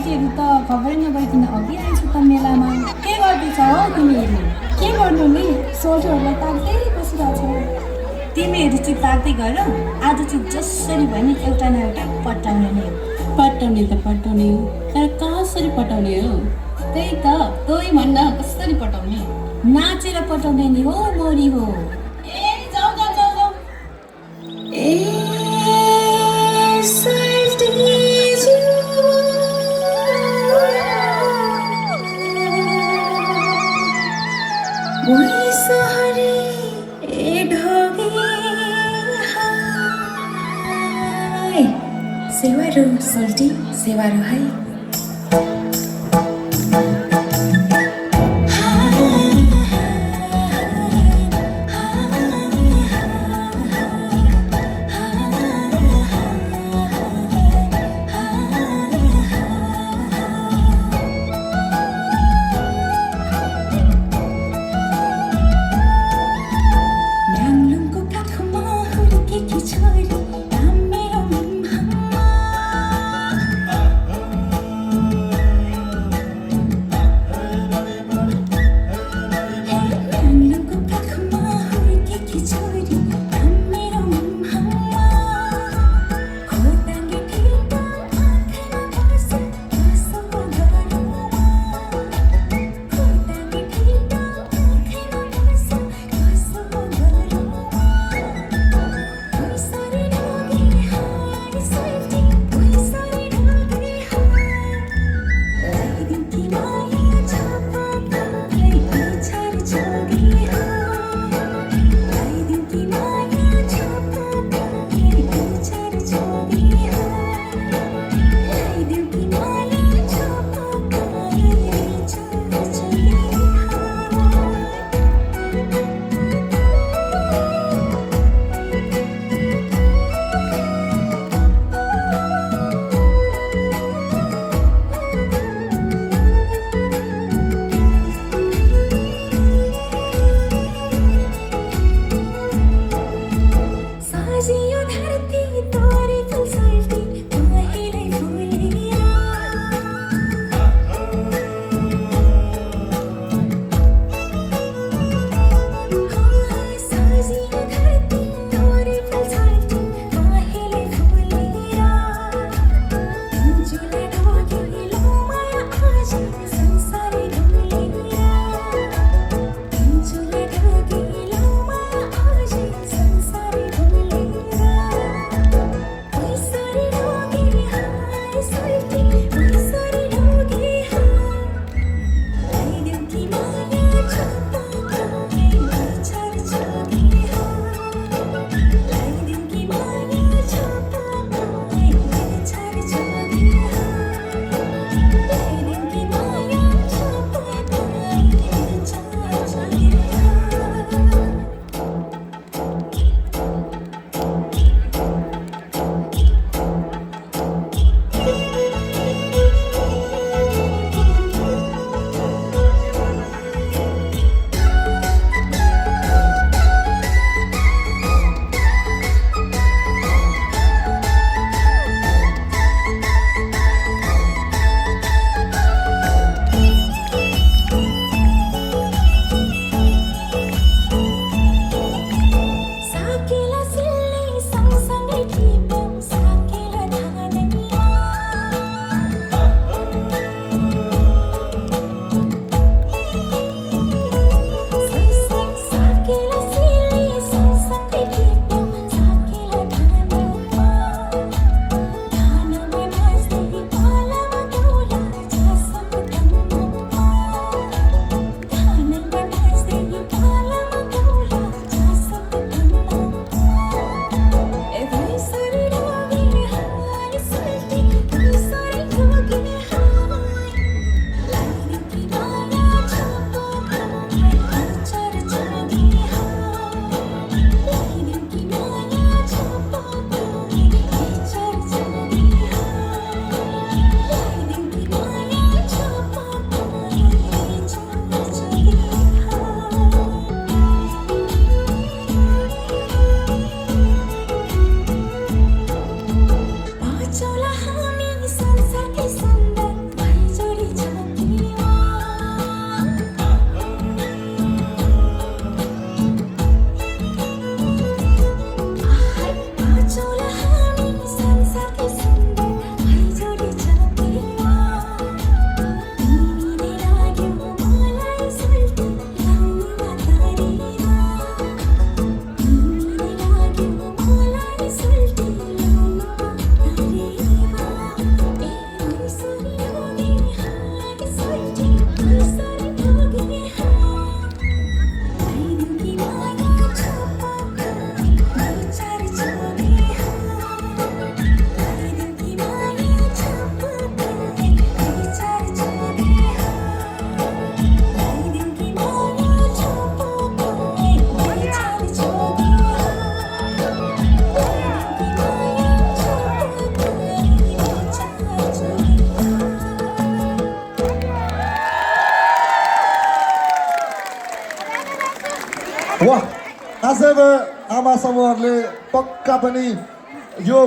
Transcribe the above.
केटीहरू त खबरै नगरिकन अघि आएछु त मेलामा के गर्दैछ हौ तिमीहरू के गर्नु नि सोल्टरहरूलाई ताक्दै बसिरहेछ तिमीहरू चाहिँ ताक्दै गर आज चाहिँ जसरी भयो नि एउटा न एउटा पटाउने नै पटाउने त पटाउने तर कसरी पटाउने हो त्यही त तँै भन्न कसरी पटाउने नाचेर पटाउने नि हो मोरी हो ए जाऊ जाऊ जाऊ जाऊ सेवारो सोल्टी सेवारो है वाह आजको आमा समूहहरूले पक्का पनि यो